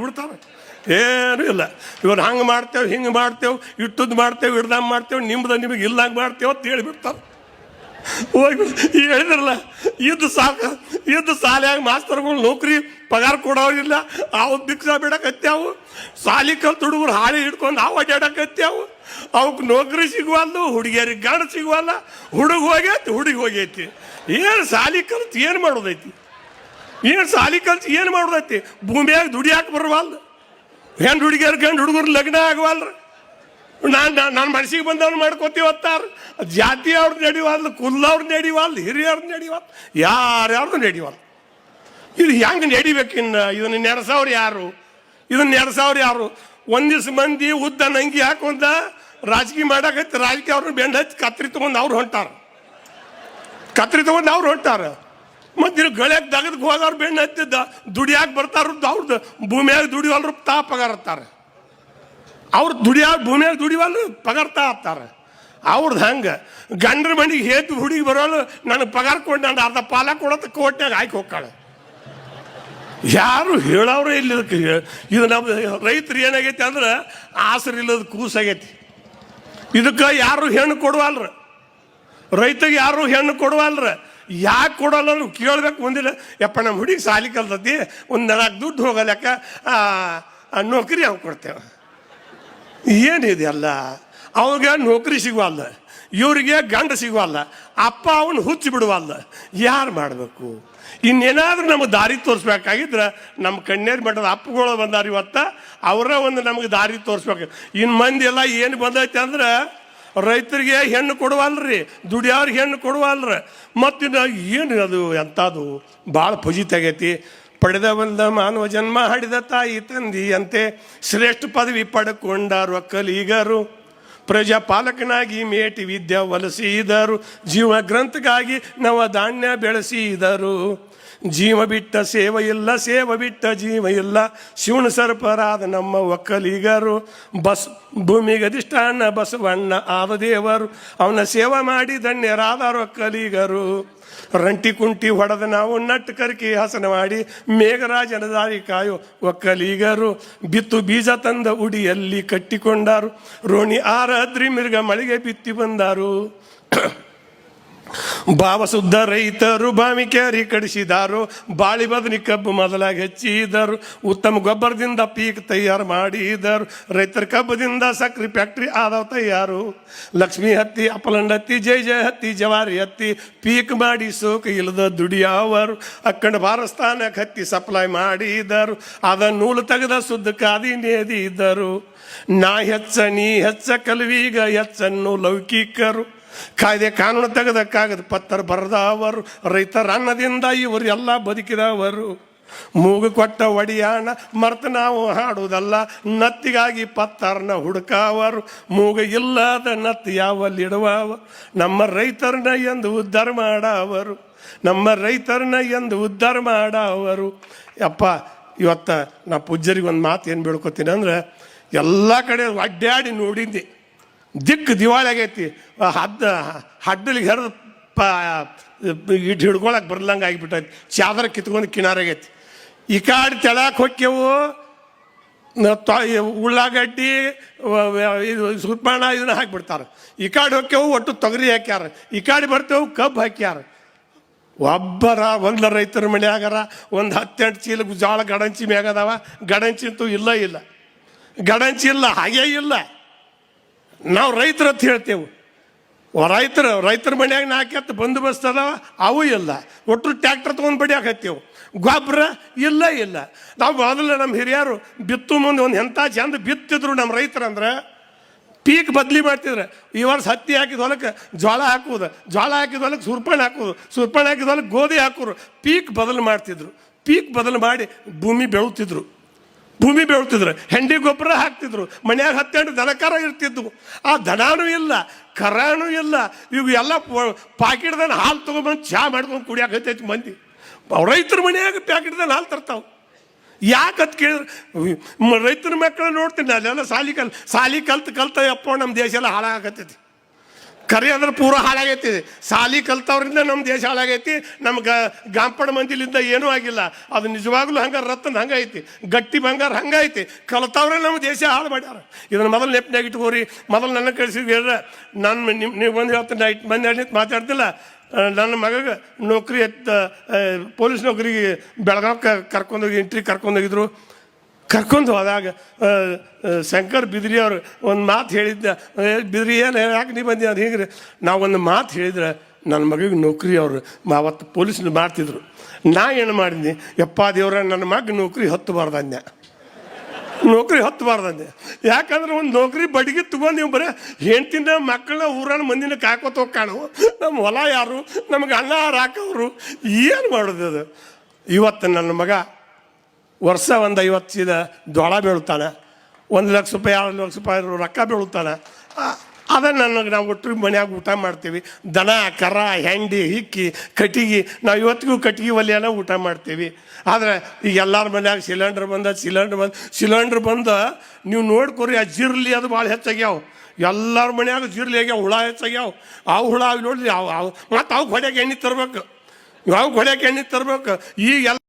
ಬಿಡ್ತಾರೆ. ಏನೂ ಇಲ್ಲ. ಇವ್ರು ಹಂಗೆ ಮಾಡ್ತೇವೆ, ಹಿಂಗೆ ಮಾಡ್ತೇವೆ, ಇಟ್ಟದ್ದು ಮಾಡ್ತೇವೆ, ಹಿಡ್ದಂಗೆ ಮಾಡ್ತೇವೆ, ನಿಮ್ಗೆ ಇಲ್ಲಂಗೆ ಮಾಡ್ತೇವೆ ಅಂತ ಹೇಳಿಬಿಡ್ತಾರೆ. ಹೋಗಿ ಹೇಳಿದ್ರಲ್ಲ, ಇದ್ದು ಸಾಕು, ಇದ್ದು ಸಾಲಿಯಾಗಿ ಮಾಸ್ತರ್ಗಳು ನೌಕರಿ ಪಗಾರ ಕೊಡೋರಿಲ್ಲ, ಅವು ಭಿಕ್ಷಾ ಬಿಡಕತ್ಯಾವು. ಸಾಲಿ ಕಲ್ತು ಹುಡುಗರು ಹಾಳಿ ಹಿಡ್ಕೊಂಡು ನಾವು ಅಡ್ಡಾಡಕತ್ಯಾವು. ಅವಕ್ಕೆ ನೌಕರಿ ಸಿಗುವಲ್ದು, ಹುಡುಗಿಯರಿಗೆ ಗಂಡ ಸಿಗುವಲ್ಲ. ಹುಡುಗಿ ಹೋಗೈತಿ. ಏನು ಸಾಲಿ ಕಲ್ತು ಏನು ಮಾಡೋದೈತಿ? ಏನು ಸಾಲಿ ಕಲ್ತು ಏನು ಮಾಡೋದೈತಿ? ಭೂಮಿಯಾಗ ದುಡಿಯಾಕೆ ಬರವಲ್ದು. ಹೆಣ್ಣು ಹುಡುಗಿಯರು ಗಂಡು ಹುಡುಗರು ಲಗ್ನ ಆಗವಲ್ರಿ. ನನ್ನ ಮನಸ್ಸಿಗೆ ಬಂದವ್ರು ಮಾಡ್ಕೋತೀವತ್ತಾರ. ಜಾತಿ ಅವ್ರದ್ದು ನಡಿವಲ್ದು, ಕುಲ್ಲವ್ರದ್ದು ನಡಿವಲ್ದು, ಹಿರಿಯವ್ರದ್ದು ನಡಿವಲ್ದು, ಯಾರ್ಯಾರ್ದು ನಡಿವಲ್ದು. ಇದು ಹೆಂಗೆ ನಡಿಬೇಕು? ಇದನ್ನು ನೆಡ್ಸವ್ರು ಯಾರು? ಒಂದು ದಿವ್ಸ ಮಂದಿ ಉದ್ದ ನಂಗಿ ಹಾಕೊಂಡ ರಾಜಕೀಯ ಮಾಡಕತ್ತಿ, ರಾಜಕೀಯ ಅವ್ರನ್ನ ಬೆಂಡ್ ಹಚ್ಚಿ ಕತ್ರಿ ತೊಗೊಂಡು ಅವ್ರು ಹೊಂಟಾರ. ಮತ್ತು ಗಳಕ್ಕೆ ದಗದಕ್ಕೆ ಹೋದವ್ರು ಬೆಣ್ಣೆ ಹತ್ತಿದ್ದ ದುಡಿಯಾಕೆ ಬರ್ತಾರದ್ದು ಅವ್ರದ್ದು ಭೂಮಿಯಾಗ ದುಡಿವಲ್ರು ಪಗಾರತ್ತಾರೆ. ಅವ್ರು ಭೂಮಿಯಾಗ ದುಡಿವಲ್ರು ಪಗಾರ್ತಾ ಹತ್ತಾರೆ. ಅವ್ರದ್ದು ಹಂಗೆ ಗಂಡ್ರ ಮನೆಗೆ ಹೇತು ಹುಡುಗಿ ಬರೋಳು ನನಗೆ ಪಗಾರ ಕೊಟ್ಟು ನಾನು ಅರ್ಧ ಪಾಲ ಕೊಡೋದು ಕೋಟ್ನಾಗ ಹಾಕಿ ಹೋಗ್ತಾಳೆ. ಯಾರು ಹೇಳೋರೇ ಇಲ್ಲದಕ್ಕೆ. ಇದು ನಮ್ಮ ರೈತರು ಏನಾಗೈತಿ ಅಂದ್ರೆ ಆಸರು ಇಲ್ಲದ ಕೂಸಾಗೈತಿ. ಇದಕ್ಕೆ ಯಾರು ಹೆಣ್ಣು ಕೊಡುವಲ್ರ, ರೈತಗೆ ಯಾರು ಹೆಣ್ಣು ಕೊಡುವಲ್ರ. ಯಾಕೆ ಕೊಡೋಲ್ಲ ಕೇಳ್ಬೇಕು. ಒಂದಿಲ್ಲ ಯಪ್ಪ ನಮ್ಮ ಹುಡುಗಿ ಸಾಲಿ ಕಲ್ತತಿ, ಒಂದು 4 ದುಡ್ಡು ಹೋಗಲಕ್ಕ ನೌಕರಿ ಅವ್ನು ಕೊಡ್ತೇವೆ. ಏನಿದೆ ಅಲ್ಲ, ಅವಾಗ ನೌಕರಿ ಸಿಗುವಲ್ಲ, ಇವರಿಗೆ ಗಂಡ ಸಿಗುವಲ್ಲ, ಅಪ್ಪ ಅವನು ಹುಚ್ಚಿ ಬಿಡುವಲ್ಲ. ಯಾರು ಮಾಡಬೇಕು? ಇನ್ನೇನಾದ್ರೂ ನಮಗೆ ದಾರಿ ತೋರಿಸ್ಬೇಕಾಗಿದ್ರೆ ನಮ್ಮ ಕಣ್ಣೇರು ಮಠದ ಅಪ್ಪಗಳು ಬಂದಾರ ಇವತ್ತ, ಅವರ ಒಂದು ನಮಗೆ ದಾರಿ ತೋರಿಸ್ಬೇಕು. ಇನ್ನು ಮಂದಿ ಎಲ್ಲ ಏನು ಬಂದೈತೆ ಅಂದ್ರೆ ರೈತರಿಗೆ ಹೆಣ್ಣು ಕೊಡುವಲ್ರಿ, ದುಡಿಯೋರಿಗೆ ಹೆಣ್ಣು ಕೊಡುವಲ್ರಿ. ಮತ್ತಿನ್ನು ಏನು ಅದು ಎಂಥದ್ದು ಭಾಳ ಫಜಿತಾಗೈತಿ. ಪಡೆದ ಬಂದ ಮಾನವ ಜನ್ಮ ಹಡಿದ ತಾಯಿ ತಂದೆಯಂತೆ ಶ್ರೇಷ್ಠ ಪದವಿ ಪಡ್ಕೊಂಡಾರು ಒಕ್ಕಲಿಗರು. ಪ್ರಜಾಪಾಲಕನಾಗಿ ಮೇಟಿ ವಿದ್ಯೆ ಒಲಿಸಿದರು, ಜೀವ ಗ್ರಂಥಕ್ಕಾಗಿ ನವಧಾನ್ಯ ಬೆಳೆಸಿದರು. ಜೀವ ಬಿಟ್ಟ ಸೇವ ಇಲ್ಲ, ಸೇವ ಬಿಟ್ಟ ಜೀವ ಇಲ್ಲ, ಶಿವನ ಸರ್ಪರಾದ ನಮ್ಮ ಒಕ್ಕಲಿಗರು. ಭೂಮಿಗೆ ಅಧಿಷ್ಠಾನ ಬಸವಣ್ಣ ಆದ ದೇವರು, ಅವನ ಸೇವೆ ಮಾಡಿ ಧನ್ಯರಾದ ಒಕ್ಕಲಿಗರು. ರಂಟಿ ಕುಂಟಿ ಹೊಡೆದ ನಾವು ನಟ್ಟು ಕರ್ಕಿ ಹಸನ ಮಾಡಿ ಮೇಘರಾಜನ ದಾರಿ ಕಾಯೋ ಒಕ್ಕಲಿಗರು. ಬಿತ್ತು ಬೀಜ ತಂದ ಉಡಿಯಲ್ಲಿ ಕಟ್ಟಿಕೊಂಡಾರು, ರೋಣಿ ಆರದ್ರಿ ಮಿರ್ಗ ಮಳೆಗೆ ಬಿತ್ತಿ ಬಂದಾರು. ಭಾವಶುದ್ಧ ರೈತರು ಬಾವಿ ಕ್ಯಾರಿ ಕಡಿಸಿದಾರು, ಬಾಳಿ ಬದನಿ ಕಬ್ಬು ಮೊದಲಾಗಿ ಹೆಚ್ಚಿದರು. ಉತ್ತಮ ಗೊಬ್ಬರದಿಂದ ಪೀಕ್ ತಯಾರು ಮಾಡಿದರು, ರೈತರ ಕಬ್ಬದಿಂದ ಸಕ್ರೆ ಫ್ಯಾಕ್ಟ್ರಿ ಆದವು ತಯಾರು. ಲಕ್ಷ್ಮಿ ಹತ್ತಿ, ಅಪಲಂಡ್ ಹತ್ತಿ, ಜಯ ಹತ್ತಿ, ಜವಾರಿ ಹತ್ತಿ ಪೀಕ್ ಮಾಡಿ ಸೋಕ ಇಲ್ಲದ ದುಡಿಯವರು. ಅಕ್ಕಂಡ ಭಾರತಸ್ಥಾನಕ್ಕೆ ಹತ್ತಿ ಸಪ್ಲೈ ಮಾಡಿದರು, ಅದ ನೂಲು ತೆಗೆದ ಶುದ್ಧ ಕಾದಿ ನೇದಿದ್ದರು. ನಾ ಹೆಚ್ಚ ನೀ ಹೆಚ್ಚ ಕಲ್ವೀಗ ಹೆಚ್ಚನ್ನು ಲೌಕಿಕರು, ಕಾಯ್ದೆ ಕಾನೂನು ತೆಗೆದ ಕಾಗದ ಪತ್ರ ಬರೆದವರು. ರೈತರ ಅನ್ನದಿಂದ ಇವರು ಎಲ್ಲ ಬದುಕಿದವರು. ಮೂಗು ಕೊಟ್ಟ ಒಡಿಯಾಣ ಮರ್ತ ನಾವು ಹಾಡುವುದಲ್ಲ, ನತ್ತಿಗಾಗಿ ಪತ್ತರ್ನ ಹುಡುಕವರು. ಮೂಗು ಇಲ್ಲದ ನತ್ತು ಯಾವಲ್ಲಿಡುವವ, ನಮ್ಮ ರೈತರನ್ನ ಎಂದು ಉದ್ಧಾರ ಮಾಡವರು, ನಮ್ಮ ರೈತರನ್ನ ಎಂದು ಉದ್ಧಾರ ಮಾಡವರು. ಅಪ್ಪ ಇವತ್ತ ನಾ ಪೂಜ್ಯರಿಗೆ ಒಂದು ಮಾತು ಏನು ಬೇಡ್ಕೊತೀನಿ ಅಂದ್ರೆ, ಎಲ್ಲ ಕಡೆ ಅಡ್ಡಾಡಿ ನೋಡಿದ್ದೆ, ದಿಕ್ಕು ದಿವಾಳಿ ಆಗೈತಿ. ಹಡ್ಡಲಿಗೆ ಹರಿದು ಇಟ್ಟು ಹಿಡ್ಕೊಳಕ್ಕೆ ಬರ್ಲಂಗೆ ಆಗಿಬಿಟ್ಟೈತಿ. ಚಾದರ ಕಿತ್ಕೊಂಡು ಕಿನಾರಾಗೈತಿ. ಈ ಕಾಡಿ ತೆಳಕ್ಕೆ ಹೊಕ್ಕೆವು, ಉಳ್ಳಾಗಡ್ಡಿ ಇದು ಸುರ್ಪಾಣ ಇದನ್ನ ಹಾಕಿಬಿಡ್ತಾರೆ. ಈ ಕಾಡಿ ಹೊಕ್ಕೆವು ಒಟ್ಟು ತೊಗರಿ ಹಾಕ್ಯಾರ, ಈ ಕಾಡಿ ಬರ್ತೇವು ಕಬ್ಬು ಹಾಕ್ಯಾರ. ಒಂದು ರೈತರ ಮನೆಯಾಗಾರ ಒಂದು 10-8 ಚೀಲ ಜೋಳ ಗಡಂಚಿ ಮ್ಯಾಗದಾವ. ಗಡಂಚಿ ಅಂತೂ ಇಲ್ಲ, ಗಡಂಚಿ ಇಲ್ಲ, ಹಾಗೇ ಇಲ್ಲ. ನಾವು ರೈತರು ಅಂತ ಹೇಳ್ತೇವೆ. ರೈತರ ಮನ್ಯಾಗ 4 ಎತ್ತು ಬಂದೋಬಸ್ತ್ ಅದಾವ, ಅವು ಇಲ್ಲ. ಒಟ್ಟು ಟ್ಯಾಕ್ಟರ್ ತೊಗೊಂಡು ಬಡಿಯಾಕತ್ತೇವು. ಗೊಬ್ಬರ ಇಲ್ಲ. ನಾವು ಮೊದಲು ನಮ್ಮ ಹಿರಿಯರು ಬಿತ್ತು ಮುಂದೆ ಒಂದು ಎಂಥ ಚಂದ ಬಿತ್ತಿದ್ರು ನಮ್ಮ ರೈತರಂದ್ರೆ, ಪೀಕ್ ಬದಲಿ ಮಾಡ್ತಿದ್ರು. ಈ ವರ್ಷ ಹತ್ತಿ ಹಾಕಿದ ಹೊಲಕ್ಕೆ ಜೋಳ ಹಾಕುವುದು, ಜೋಳ ಹಾಕಿದ ಹೊಲಕ್ಕೆ ಸುರ್ಪಣೆ ಹಾಕೋದು, ಸುರ್ಪಣೆ ಹಾಕಿದ ಹೊಲಕ್ಕೆ ಗೋಧಿ ಹಾಕೋರು. ಪೀಕ್ ಬದಲು ಮಾಡ್ತಿದ್ರು. ಪೀಕ್ ಬದಲು ಮಾಡಿ ಭೂಮಿ ಬೆಳೀತಿದ್ರು. ಹೆಂಡಿ ಗೊಬ್ಬರ ಹಾಕ್ತಿದ್ರು. ಮನ್ಯಾಗ 10 ದನಕರ ಇರ್ತಿದ್ವು. ಆ ದನಾನೂ ಇಲ್ಲ, ಕರಾನೂ ಇಲ್ಲ. ಇವು ಎಲ್ಲ ಪಾಕಿಟ್ದಲ್ಲಿ ಹಾಲು ತೊಗೊಂಡ್ಬಂದು ಚಹಾ ಮಾಡ್ಕೊಂಡು ಕುಡಿಯಾಕೈತೈತಿ ಮಂದಿ. ರೈತರ ಮನೆಯಾಗ ಪ್ಯಾಕೆಟ್ದಲ್ಲಿ ಹಾಲು ತರ್ತಾವೆ. ಯಾಕಂತ ಕೇಳಿದ್ರೆ, ರೈತರ ಮಕ್ಕಳು ನೋಡ್ತೀನಿ ಅಲ್ಲೆಲ್ಲ ಸಾಲಿ ಕಲ್ತ ಯಪ್ಪ ನಮ್ಮ ದೇಶ ಎಲ್ಲ ಹಾಳಾಗತ್ತೈತಿ. ಕರೆ ಅಂದ್ರೆ ಪೂರ ಹಾಳಾಗೈತಿ. ಸಾಲಿ ಕಲ್ತವ್ರಿಂದ ನಮ್ಮ ದೇಶ ಹಾಳಾಗೈತಿ. ನಮ್ಗೆ ಗಾಂಪಡ ಮಂದಿಲಿಂದ ಏನೂ ಆಗಿಲ್ಲ. ಅದು ನಿಜವಾಗ್ಲೂ ಹಂಗೆ ರತ್ನ ಹಂಗೈತಿ, ಗಟ್ಟಿ ಬಂಗಾರ ಹಂಗೈತಿ. ಕಲ್ತವ್ರೆ ನಮ್ಮ ದೇಶ ಹಾಳು ಮಾಡ್ಯಾರ. ಇದನ್ನು ಮೊದಲು ನೆಪ್ನಾಗ ಇಟ್ಕೋರಿ. ಮೊದಲು ನನ್ನ ಕಳಿಸಿದ್ರೆ ನಾನು ನೀವು ಬಂದು ಹೇಳ್ತೀನಿ, ನೈಟ್ ಬಂದು ಮಾತಾಡ್ತಿಲ್ಲ. ನನ್ನ ಮಗಗೆ ನೌಕರಿ ಪೊಲೀಸ್ ನೌಕರಿಗೆ ಬೆಳಗಾವ್ಗೆ ಕರ್ಕೊಂಡೋಗಿ ಎಂಟ್ರಿ ಕರ್ಕೊಂಡೋಗಿದ್ರು. ಕರ್ಕೊಂಡು ಹೋದಾಗ ಶಂಕರ್ ಬಿದ್ರಿ ಅವರು ಒಂದು ಮಾತು ಹೇಳಿದ್ದ. ಬಿದ್ರಿ ಏನು ಯಾಕೆ ನೀ ಬಂದಿ ಅದು ಹೀಗೆ ನಾವು ಒಂದು ಮಾತು ಹೇಳಿದ್ರೆ ನನ್ನ ಮಗಿಗೆ ನೌಕರಿ ಅವರು ಅವತ್ತು ಪೊಲೀಸ್ನ ಮಾಡ್ತಿದ್ರು. ನಾ ಏನು ಮಾಡಿದ್ನಿ, ಯಪ್ಪ ದೇವ್ರ ನನ್ನ ಮಗ ನೌಕರಿ ಹತ್ತಬಾರ್ದು ಅಂದೆ. ನೌಕರಿ ಹತ್ತಬಾರ್ದಂದೆ. ಯಾಕಂದ್ರೆ ಒಂದು ನೌಕರಿ ಬಡಿಗೆ ತಗೊಂಡು ನೀವು ಬರೀ ಹೆಂಡ್ತಿನ ಮಕ್ಕಳನ್ನ ಊರನ್ನ ಮಂದಿನ ಕಾಕೋತ ಹೋಗ್ಕಾಣು. ನಮ್ಮ ಹೊಲ ಯಾರು, ನಮ್ಗೆ ಅನ್ನ ಹಾಕೋರು, ಏನು ಮಾಡೋದು ಅದು. ಇವತ್ತು ನನ್ನ ಮಗ ವರ್ಷ ಒಂದು 50 ಚೀಲ ಜೋಳ ಬೆಳುತ್ತಾನೆ, 1 ಲಕ್ಷ ರೂಪಾಯಿ 2 ಲಕ್ಷ ರೂಪಾಯಿ ರೊಕ್ಕ ಬೆಳುತ್ತಾನೆ. ಅದನ್ನು ನನಗೆ ನಾವು ಒಟ್ಟು ಮನ್ಯಾಗ ಊಟ ಮಾಡ್ತೀವಿ. ದನ ಕರ ಹೆಂಡಿ ಹಿಕ್ಕಿ ಕಟ್ಟಿಗೆ, ನಾವು ಇವತ್ತಿಗೂ ಕಟ್ಟಿಗೆ ಒಲೆಯನ್ನ ಊಟ ಮಾಡ್ತೀವಿ. ಆದರೆ ಈಗ ಎಲ್ಲರ ಮನ್ಯಾಗ ಸಿಲಿಂಡ್ರ್ ಬಂದು ನೀವು ನೋಡ್ಕೊರಿ, ಆ ಜಿರ್ಲಿ ಅದು ಭಾಳ ಹೆಚ್ಚಾಗ್ಯಾವ. ಎಲ್ಲರ ಮನ್ಯಾಗ ಜಿರ್ಲಿ ಆಗ್ಯಾವ, ಹುಳ ಹೆಚ್ಚಾಗ್ಯಾವ. ಅವು ಹುಳ ನೋಡ್ರಿ, ಮತ್ತು ಅವು ಹೊಡ್ಯಾಕೆ ಎಣ್ಣೆ ತರ್ಬೇಕು, ಈಗ ಎಲ್ಲ